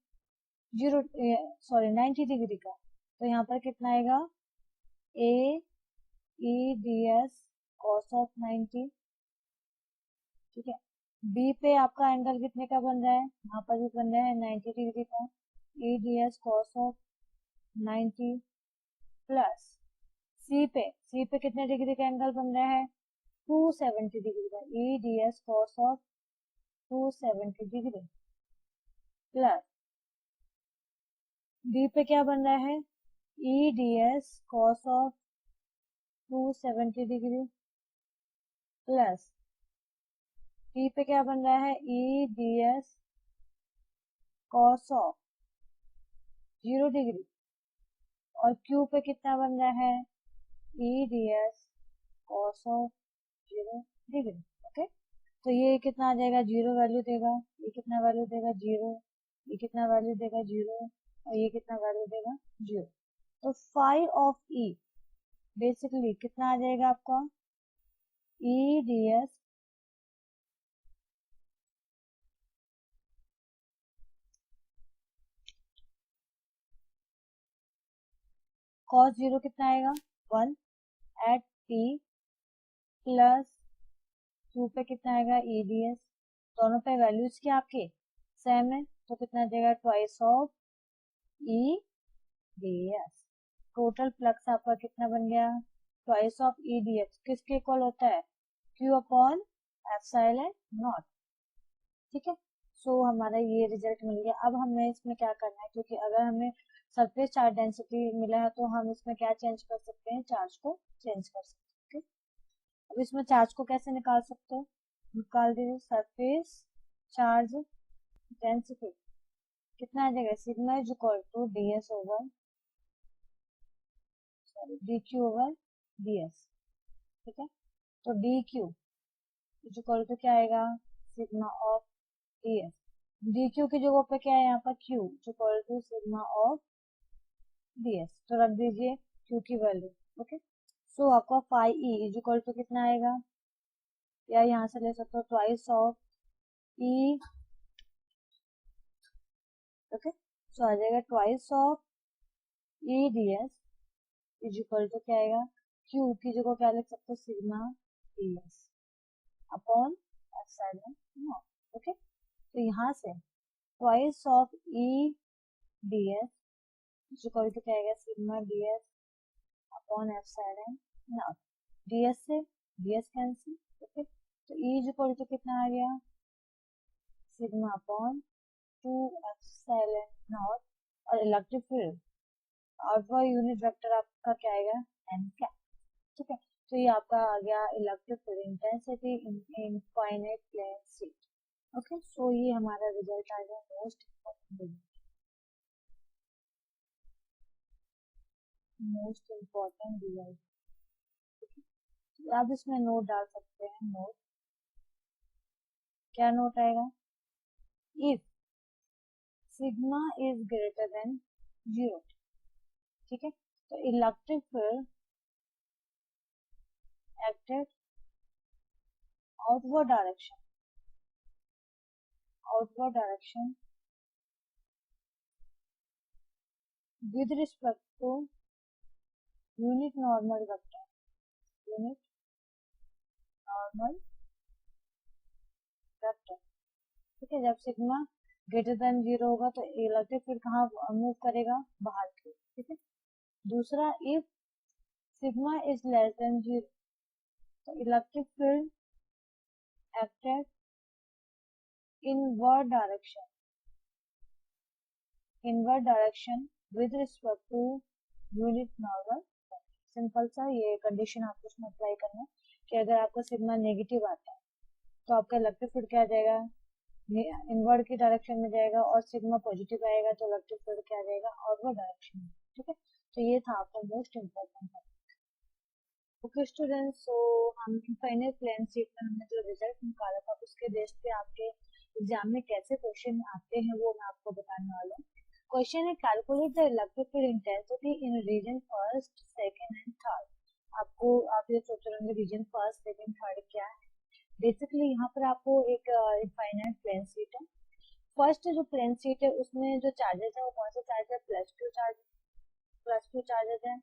90 डिग्री का। तो यहाँ पर कितना आएगा, a E D s cos of 90, ठीक है। बी पे आपका एंगल कितने का बन रहा है, यहाँ पर भी बन रहा है 90 डिग्री का, E D s cos of 90 plus C पे कितने डिग्री का एंगल बन रहा है, 270 डिग्री का, E D s cos of 270 degree plus D पे क्या बन रहा है, E D s cos of 270 degree plus T पे क्या बन रहा है, E D s cos of 0 degree और क्यू पे कितना बन रहा है, E D s cos of 0 degree, okay. तो ये कितना आ जाएगा, 0 वैल्यू देगा, ये कितना वैल्यू देगा 0, ये कितना वैल्यू देगा 0, और ये कितना वैल्यू देगा 0। तो फाई ऑफ ई बेसिकली कितना आ जाएगा आपका, ई डी एस कॉस 0 कितना आएगा 1 एट पी प्लस 2 पे कितना आएगा ई डी एस, दोनों पे वैल्यूज क्या आपके सेम है, तो कितना आ जाएगा twice of E D S. Total flux आपका कितना बन गया, twice of E D S किसके इक्वल होता है, क्यू अपॉन एप्सिलॉन नॉट। ठीक है, सो हमारा ये रिजल्ट मिल गया। अब हमें इसमें क्या करना है, क्योंकि अगर हमें सरफेस चार्ज डेंसिटी मिला है तो हम इसमें क्या चेंज कर सकते हैं, चार्ज को चेंज कर सकते हैं। अब इसमें चार्ज को कैसे निकाल सकते हो, निकाल दीजिए, सरफेस चार्ज डेंसिटी कितना आ जाएगा, sigma is equal to D S over sorry D Q over D S. ठीक है, तो D Q is equal to क्या आएगा, sigma of D S, D Q की जगह पे क्या है यहाँ पर Q is equal to sigma of D S, तो रख दीजिए क्यू की वैल्यू। ओके, सो आपका phi E is equal to कितना आएगा, या यहाँ से ले सकते हो twice of E. Okay, so आ जाएगा twice of E D S is equal to क्या आएगा, क्यू की जगह क्या लिख सकते हो, sigma D S upon epsilon not. Okay, तो यहाँ से twice of E D S is equal to क्या आएगा, sigma D S upon epsilon nought, D S से डी एस कैंसिल। ओके, तो ई इज इक्वल टू कितना आ गया, सिग्मा अपॉन 2 एप्सिलॉन नॉट, और इलेक्ट्रिक फील्ड और वो यूनिट वेक्टर आपका क्या आएगा, एन क्या। ठीक है, तो ये आपका आ गया electric field intensity in infinite plane sheet. Okay, so ये हमारा रिजल्ट आ गया, मोस्ट इम्पोर्टेंट रिजल्ट। आप इसमें नोट डाल सकते हैं, नोट क्या नोट आएगा, if sigma is greater then 0। ठीक है, तो electric field acted outward direction with respect to unit normal vector, unit normal vector। ठीक है, जब सिग्मा ग्रेटर देन 0 होगा तो इलेक्ट्रिक फील्ड कहाँ मूव करेगा, बाहर की। ठीक है, दूसरा if sigma is less than 0 तो electric field acted inward direction with respect to unit normal. Simple सा ये कंडीशन आपको उसमें अप्लाई करना है कि अगर आपका सिग्मा नेगेटिव आता है तो आपका इलेक्ट्रिक फील्ड क्या आ जाएगा, इनवर्ड की डायरेक्शन में जाएगा, और सिग्मा पॉजिटिव आएगा तो इलेक्ट्रिक फील्ड क्या आ जाएगा, आउटवर्ड डायरेक्शन में। ठीक है, तो ये था आपका मोस्ट इम्पोर्टेंट। ओके स्टूडेंट्स, सो हम फाइनल प्लान शीट में हमने जो रिजल्ट निकाला था उसके बेस पे आपके एग्जाम में कैसे क्वेश्चन आते हैं वो मैं आपको बताने वाला हूँ। क्वेश्चन है, calculate the electric field intensity in region first second and third. आपको आप ये सोच रहे होंगे रीजन फर्स्ट सेकंड थर्ड क्या है। बेसिकली यहाँ पर आपको एक इनफाइनाइट प्लेन शीट है। फर्स्ट जो प्लेन शीट है उसमें जो चार्जेस है वो कौन से चार्ज है, प्लस टू चार्जेस है।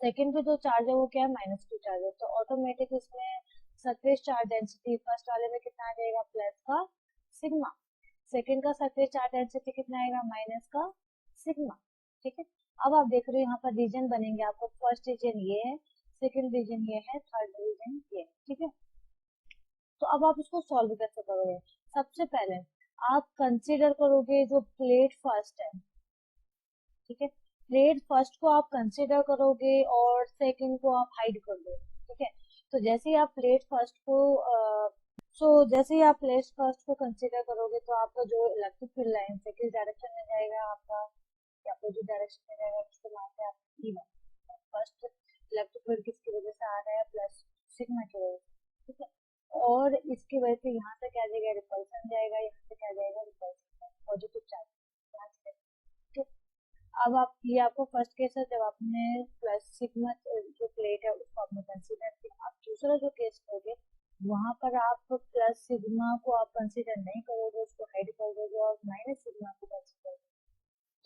सेकंड पे जो चार्ज है वो क्या है, माइनस टू चार्ज है, तो ऑटोमेटिक इसमें सरफेस चार्ज डेंसिटी फर्स्ट वाले में कितना आ जाएगा, प्लस का सिग्मा। सेकंड का सरफेस चार्ज डेंसिटी कितना आएगा, माइनस का सिग्मा। ठीक है, अब आप देख रहे हो यहाँ पर रीजन बनेंगे आपको, फर्स्ट रीजन ये है, सेकंड रीजन ये है, थर्ड रीजन ये है। ठीक है, तो अब आप इसको सॉल्व कैसे करोगे, सबसे पहले आप कंसीडर करोगे जो प्लेट फर्स्ट है। ठीक है, प्लेट फर्स्ट को आप कंसीडर करोगे और सेकंड को आप हाइड कर दो। ठीक है, तो जैसे ही आप प्लेट फर्स्ट को जैसे ही आप प्लेट फर्स्ट को कंसीडर करोगे तो आपका जो इलेक्ट्रिक फील्ड लाइन से किस डायरेक्शन में जाएगा, आपका या अपोजिट डायरेक्शन में जाएगा, उसको मानते हैं आप ई1। फर्स्ट इलेक्ट्रिक फील्ड किसकी वजह से आ रहा है, प्लस सिग्मा की वजह से। ठीक है, और इसकी वजह से यहाँ से क्या जाएगा, रिपल्सन जाएगा, यहाँ से क्या जाएगा, रिपल्सन, पॉजिटिव चार्ज यहाँ से। ठीक। अब आप, ये आपको फर्स्ट केस है जब आपने प्लस सिग्मा जो प्लेट है उसको आपने कंसीडर किया। आप दूसरा जो केस लोगे वहां पर आप प्लस सिग्मा को आप कंसीडर नहीं करोगे, उसको हाइड कर दोगे और माइनस सिग्मा को कंसीडर करोगे।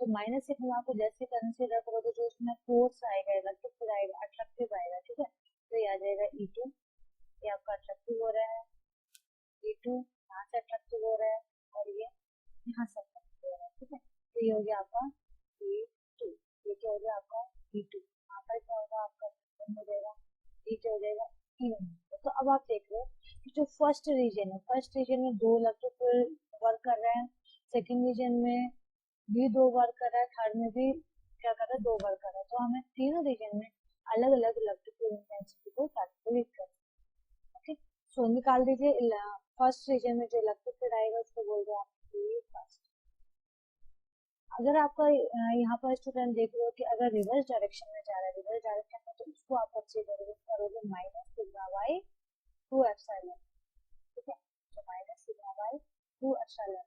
तो माइनस सिग्मा को जैसे कंसीडर करोगे जो उसमें फोर्स आएगा, इलेक्ट्रिक आएगा, अट्रैक्टिव आएगा, ठीक है, तो ये आ जाएगा E2, ये आपका अट्रैक्टिव हो रहा है, E2 यहाँ से अट्रैक्टिव हो रहा है और ये यहाँ से अट्रैक्टिव हो रहा है, ठीक है, तो ये हो गया आपका E2, ये क्या हो गया आपका E2, यहाँ पर क्या होगा आपका हो जाएगा, ये क्या हो जाएगा E1। तो अब आप देख रहे हो कि जो फर्स्ट रीजन है, फर्स्ट रीजन में दो इलेक्ट्रिक वर्क कर रहे हैं, सेकेंड रीजन में भी दो वर्क कर रहा है, थर्ड में भी क्या कर रहा है, दो वर्क कर रहा है, तो हमें तीनों रीजन में अलग अलग इलेक्ट्रिकल इंटेंसिटी को कैलकुलेट कर। ओके, सो निकाल दीजिए फर्स्ट रीजन में जो इलेक्ट्रिक फील्ड आएगा उसको बोल रहे हैं आप फर्स्ट। अगर आपका यहाँ पर स्टूडेंट देख रहे हो कि अगर रिवर्स डायरेक्शन में जा रहा है, रिवर्स डायरेक्शन में, तो उसको आप कंसीडर करोगे माइनस सिग्मा बाई 2 एप्सिलॉन, ठीक है, तो minus sigma by 2 epsilon.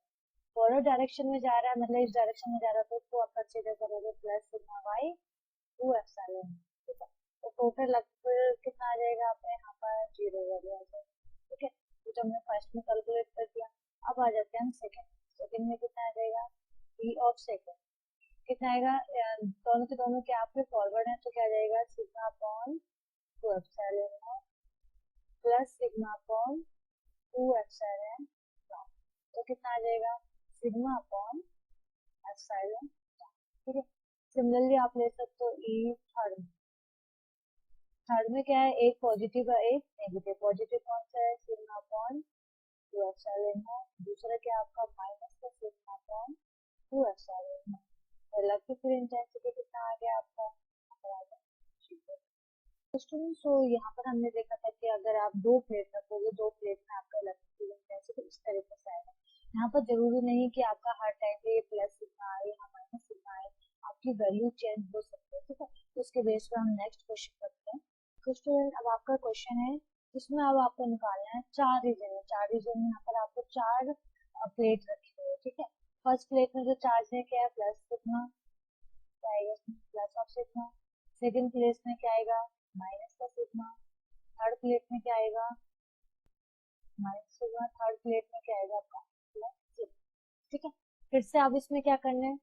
Forward direction में जा रहा है, मतलब इस डायरेक्शन में जा रहा है, तो उसको आप कंसीडर करोगे प्लस सिग्मा बाई 2 एप्सिलॉन, ठीक है, तो टोटल कितना आ जाएगा आपका यहाँ पर 0 हो गया, ठीक है, तो हमने फर्स्ट में कैलकुलेट कर दिया। अब आ जाते हैं हम सेकंड, सेकंड में कितना आ जाएगा, ई ऑफ सेकंड कितना आएगा, दोनों के दोनों क्या आपके फॉरवर्ड है, तो क्या आ जाएगा sigma upon 2 epsilon plus sigma upon 2 epsilon, तो कितना आ जाएगा सिग्मा अपॉन एप्सिलॉन, ठीक है। सिमिलरली आप ले सकते हो ई थर्ड, थर्ड में क्या है, एक पॉजिटिव है एक नेगेटिव, पॉजिटिव कौन सा है सिग्मा अपॉन 2 एप्सिलॉन है, दूसरा क्या आपका माइनस का सिग्मा अपॉन 2 एप्सिलॉन है, तो इलेक्ट्रिकल इंटेंसिटी कितना आ गया आपका, स्टूडेंट। सो यहाँ पर हमने देखा था कि अगर आप दो प्लेट रखोगे, दो प्लेट में आपका इलेक्ट्रिकल इंटेंसिटी इस तरीके से आएगा। यहाँ पर जरूरी नहीं कि आपका हर टाइम पे प्लस सिग्मा आए या माइनस सिग्मा आए, आपकी वैल्यू चेंज हो सकती है, ठीक है, तो उसके बेस पर हम नेक्स्ट क्वेश्चन करते हैं। तो स्टूडेंट अब आपका क्वेश्चन है जिसमें अब आपको निकालना है चार रीजन है, चार रीजन में यहाँ पर आपको चार प्लेट रखी हुई है, ठीक है। फर्स्ट प्लेट में जो चार्ज है क्या है, प्लस सिग्मा, क्या आएगा इसमें plus of sigma. Second plate में क्या आएगा, माइनस का सिग्मा। थर्ड प्लेट में क्या आएगा, माइनस सिग्मा। थर्ड प्लेट में क्या आएगा आपका प्लस सिग्मा, ठीक है। फिर से आप इसमें क्या करना है,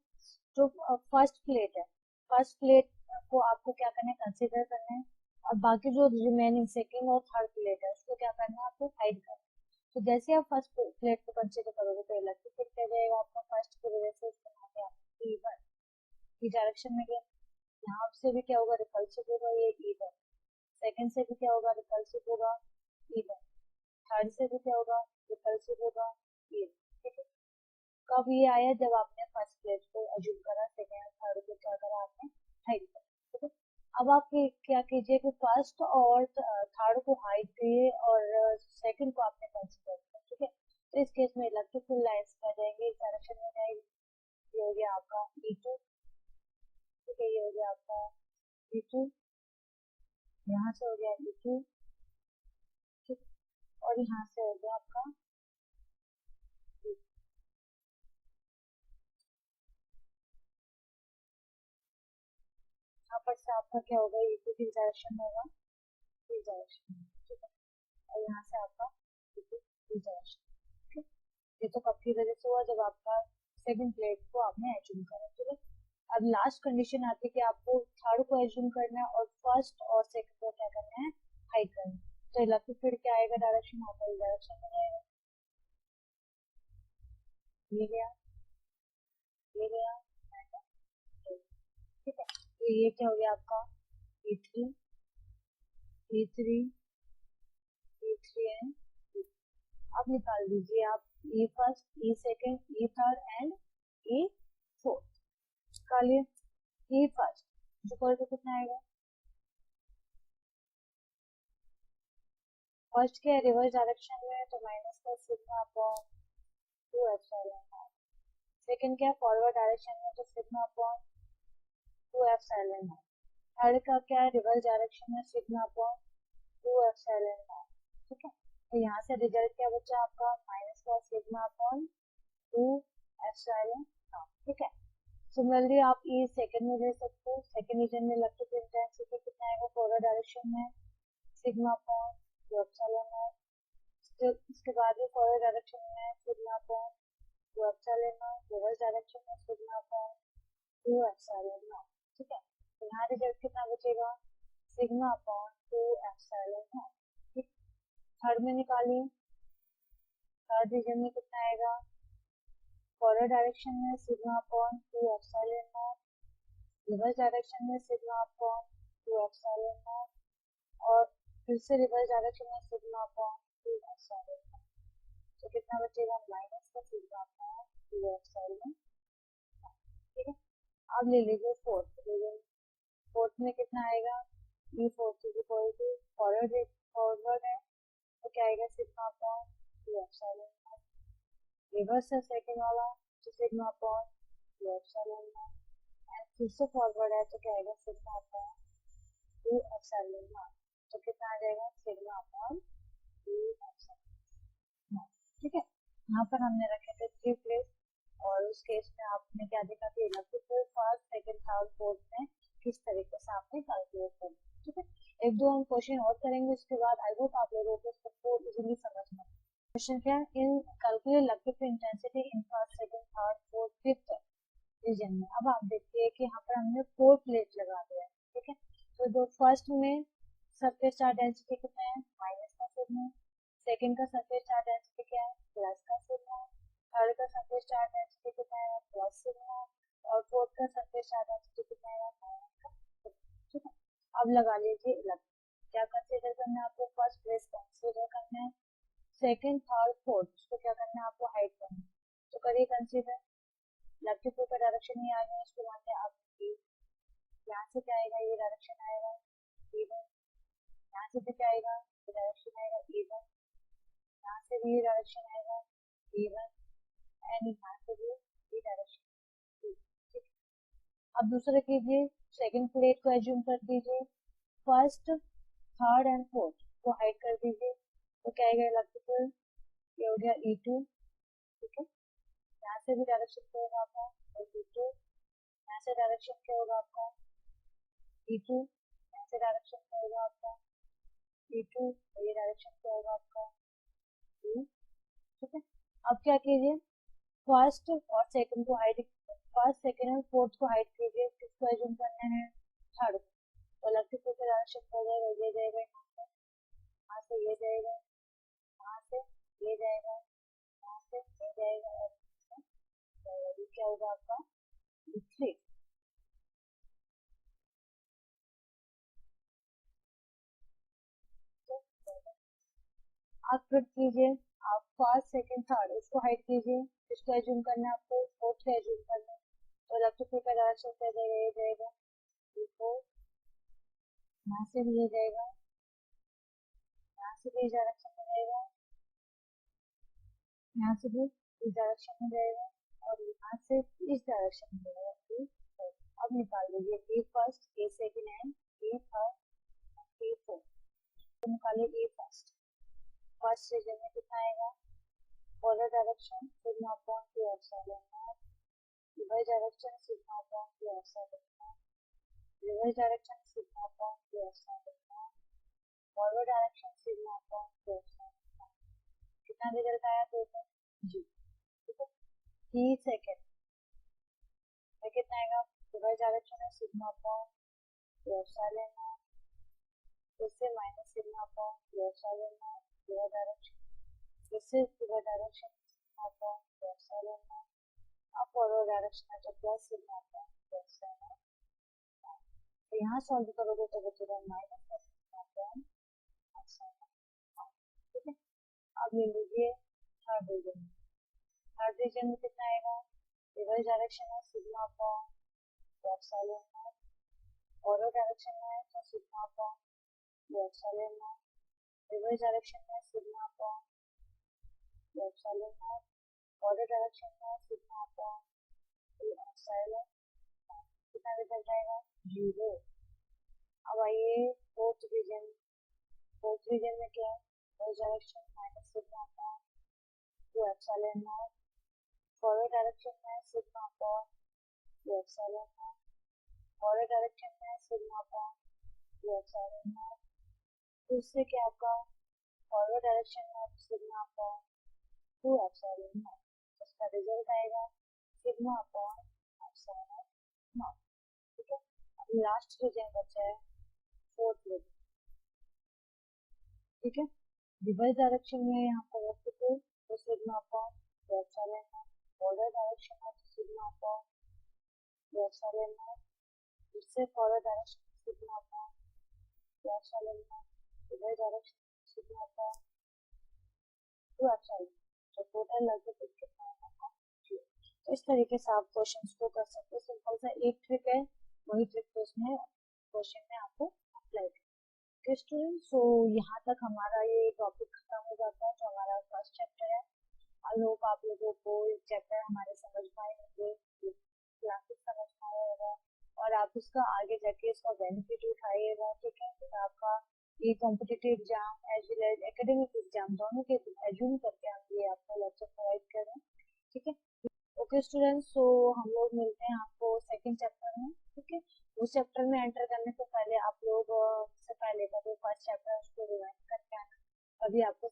जो फर्स्ट प्लेट है, फर्स्ट प्लेट को आपको क्या करना है, कंसीडर करना है, और बाकी जो रिमेनिंग सेकंड और थर्ड प्लेट है उसको क्या करना है, आपको हाइड करना है। तो जैसे आप फर्स्ट प्लेट को कंसीडर करोगे तो इलेक्ट्रिक फील्ड क्या जाएगा आपका, फर्स्ट की वजह से इसको यहाँ पे आप E1 की डायरेक्शन में गया, यहाँ से भी क्या होगा, रिपल्सिव होगा ये E1, सेकंड से भी क्या होगा, रिपल्सिव होगा E1, थर्ड से भी क्या होगा, रिपल्सिव होगा E1, ठीक है। कब ये आया, जब आपने फर्स्ट प्लेट को अज्यूम करा, सेकंड और थर्ड को क्या करा आपने हाइड करा, ठीक है। अब आप क्या कीजिए कि फर्स्ट और थर्ड को हाइड किए और सेकंड को आपने कंसीडर किया, ठीक है, तो इस केस में इलेक्ट्रिकल लाइंस आ जाएंगे, इस डायरेक्शन में जाएगी, ये हो गया आपका E2, ठीक है, ये हो गया आपका E2, यहाँ से हो गया E2, ठीक, और यहाँ से हो गया आपका E2। यहाँ पर से आपका क्या होगा, E2 किस डायरेक्शन में होगा, इस डायरेक्शन में, ठीक है, और यहाँ से आपका E2 इस डायरेक्शन, ठीक। ये तो कब की वजह से हुआ, जब आपका सेकंड प्लेट को आपने एज्यूम करा, ठीक है। अब लास्ट कंडीशन आती है कि आपको थर्ड को एज्यूम करना है और फर्स्ट और सेकंड को क्या करना है, हाइड करना है, तो इलेक्ट्रिक फील्ड क्या आएगा, डायरेक्शन आपका इस डायरेक्शन में जाएगा, ये गया, ये गया, ठीक है, तो ये क्या हो गया आपका E3, E3, E3 एंड अब निकाल दीजिए आप E first, E second, E third and E fourth, निकालिए। E फर्स्ट इक्वल टू कितना आएगा, फर्स्ट के रिवर्स डायरेक्शन में तो माइनस का sigma upon 2 epsilon not, second क्या फॉरवर्ड डायरेक्शन में तो sigma upon 2 epsilon not, third का क्या है रिवर्स डायरेक्शन में सिग्मा अपॉन 2 एप्सिलॉन नॉट, ठीक है। तो यहाँ से रिजल्ट क्या बचा आपका, माइनस का सिग्मा अपॉन 2 एप्सिलॉन नॉट, ठीक है। सिमिलरली आप ये सेकंड में ले सकते हो, सेकंड रीजन में इलेक्ट्रिक इंटेंसिटी कितना आएगा फॉरवर्ड डायरेक्शन में, सिग्मा अपॉन 2 एप्सिलॉन नॉट। इसके बाद में फॉरवर्ड डायरेक्शन में sigma upon 2 epsilon naught, reverse direction में सिग्मा अपॉन 2 एप्सिलॉन नॉट, ठीक है। तो यहाँ रिजल्ट कितना बचेगा, सिग्मा अपॉन 2 एप्सिलॉन नॉट, ठीक। थर्ड में निकालिए, थर्ड रीजन में कितना आएगा, फॉरवर्ड डायरेक्शन में sigma upon 2 epsilon naught, reverse direction में सिग्मा अपॉन 2 एप्सिलॉन नॉट, और फिर से रिवर्स डायरेक्शन में सिग्मा अपॉन 2 एप्सिलॉन नॉट। तो कितना बचेगा, माइनस का सिग्मा अपॉन 2 एप्सिलॉन नॉट, ठीक है। अब ले लीजिए फोर्थ रीजन, फोर्थ में कितना आएगा, E fourth is equal to forward है तो क्या आएगा, sigma upon 2 epsilon naught, reverse है सेकंड वाला तो sigma upon 2 epsilon naught, and फिर से फॉरवर्ड है तो क्या आएगा, सिग्मा अपॉन 2 एप्सिलॉन नॉट। तो कितना आ जाएगा, सिग्मा अपॉन 2 एप्सिलॉन नॉट, ठीक है। यहाँ पर हमने रखे थे 3 प्लेस, और उस केस में आपने क्या देखा कि electrical first second third fourth में किस तरीके से आपने कैलकुलेट करना, ठीक है। एक दो हम क्वेश्चन और करेंगे उसके बाद, आई होप आप लोगों को सबको इजीली समझ में। क्वेश्चन क्या है, in calculate electrical intensity in first second third fourth fifth region में। अब आप देखिए कि यहाँ पर हमने 4 प्लेट लगा दिया है, ठीक है। तो जो फर्स्ट में सरफेस चार्ज डेंसिटी कितना है, माइनस का सिग्मा, सेकंड का सरफेस चार्ज डेंसिटी क्या है, प्लस का सिग्मा, थर्ड का सरफेस चार्ज डेंसिटी कितना है, प्लस सिग्मा, और फोर्थ का सरफेस चार्ज डेंसिटी कितना है, माइनस का सिग्मा, ठीक है। अब लगा लीजिए क्या कंसीडर करना है आपको, फर्स्ट प्लेस कंसीडर करना है, सेकंड थर्ड फोर्थ उसको क्या करना है आपको, हाइड करना है। तो करिए कंसीडर, इलेक्ट्रिक फील्ड का डायरेक्शन ही आ गया, इसको मानते हैं आप यहाँ से क्या आएगा, ये डायरेक्शन आएगा E1, यहाँ से भी क्या आएगा, ये डायरेक्शन आएगा E1, यहाँ से भी ये डायरेक्शन आएगा E1, एंड यहाँ से भी ये डायरेक्शन, ठीक। अब दूसरा कीजिए, सेकंड प्लेट को एज्यूम कर दीजिए, फर्स्ट थर्ड एंड फोर्थ को हाइड कर दीजिए, तो क्या आएगा, इलेक्ट्रिकल ये हो गया E2, ठीक है। यहाँ से भी डायरेक्शन क्या होगा आपका, E2, यहाँ से डायरेक्शन क्या होगा आपका E2, यहाँ से डायरेक्शन क्या होगा आपका E2, और ये डायरेक्शन क्या होगा आपका E, ठीक है। अब क्या कीजिए, फर्स्ट और सेकंड को हाइड, फर्स्ट सेकंड और फोर्थ को हाइड कीजिए, किसको एज्यूम करना है, थर्ड। तो इलेक्ट्रिक फील्ड का डायरेक्शन हो जाएगा, ये जाएगा यहाँ से ये जाएगा, यहाँ से ये जाएगा, यहाँ से ये जाएगा, और ये क्या होगा आपका E3। आप फिर कीजिए, आप फर्स्ट सेकंड थर्ड इसको हाइड कीजिए, इसको एज्यूम करना है आपको, फोर्थ को एज्यूम करना है। तो इलेक्ट्रिक फील्ड का डायरेक्शन क्या जाएगा, ये जाएगा E4, यहाँ से भी ये जाएगा, यहाँ से भी इस डायरेक्शन में जाएगा, यहाँ से भी इस डायरेक्शन में जाएगा, और यहाँ से इस डायरेक्शन में जाएगा E4। अब निकाल लीजिए E first, E second and E third, E4। तो निकालिए E फर्स्ट, फर्स्ट रीजन में कितना आएगा, forward direction sigma upon 2 epsilon naught, reverse direction sigma upon 2 epsilon naught, reverse direction sigma upon 2 epsilon naught, forward direction sigma upon 2 epsilon naught. कितना रिजल्ट आया टोटल जी, ठीक है। ई सेकंड में कितना आएगा, रिवर्स डायरेक्शन है सिग्मा अपॉन 2 एप्सिलॉन नॉट, फिर से minus sigma upon 2 epsilon naught, reverse direction, फिर से reverse direction sigma upon 2 epsilon not, अब फॉरवर्ड डायरेक्शन है तो plus sigma upon 2 epsilon naught. तो यहाँ सॉल्व करोगे तो बचेगा माइनस का सिग्मा अपॉन एप्सिलॉन नॉट, ठीक है। अब ले लीजिए थर्ड रीजन में, थर्ड रीजन में कितना आएगा, रिवर्स डायरेक्शन है sigma upon 2 epsilon naught, forward direction में है तो sigma upon 2 epsilon naught, reverse direction में sigma upon 2 epsilon naught, forward direction में सिग्मा अपॉन 2 एप्सिलॉन नॉट। कितना रिजल्ट आएगा, 0। अब आइए फोर्थ रीजन, फोर्थ रीजन में क्या है, reverse direction sigma upon 2 epsilon naught, forward direction में sigma upon 2 epsilon naught, forward direction में सिग्मा अपॉन 2 एप्सिलॉन नॉट, तो इससे क्या आपका फॉरवर्ड डायरेक्शन में सिग्मा अपॉन 2 एप्सिलॉन नॉट, इसका रिजल्ट आएगा सिग्मा अपॉन एप्सिलॉन नॉट। ठीक है, अब लास्ट रीजन बचा है फोर्थ रीजन। ठीक है, रिवर्स डायरेक्शन में यहाँ पर रखते थे तो sigma upon 2 epsilon naught, forward direction में सिग्मा अपॉन 2 एप्सिलॉन नॉट, इससे forward direction sigma upon 2 epsilon naught, reverse direction sigma upon 2 epsilon, तो टोटल लगभग कितना होगा 0। तो इस तरीके से आप क्वेश्चंस को कर सकते हैं। सिंपल सा एक ट्रिक है, वही ट्रिक को इसमें क्वेश्चन में आपको अप्लाई करना है। स्टूडेंट, सो यहाँ तक हमारा ये टॉपिक खत्म हो जाता है, जो हमारा फर्स्ट चैप्टर है। आई होप आप लोगों को चैप्टर हमारे समझ में आए होंगे, क्लासेस समझ में आया होगा और आप इसका आगे जाके इसका बेनिफिट उठाइएगा। ठीक है, तो आपका ये competitive exam as well as academic exam दोनों के एज्यूम करके हम ये आपको लेक्चर प्रोवाइड कर रहे हैं। ठीक है, ओके स्टूडेंट्स, सो हम लोग मिलते हैं आपको सेकंड चैप्टर में। ठीक है, उस चैप्टर में एंटर करने से पहले आप लोग सबसे पहले का जो फर्स्ट चैप्टर है उसको रिवाइज करके आना, अभी आपको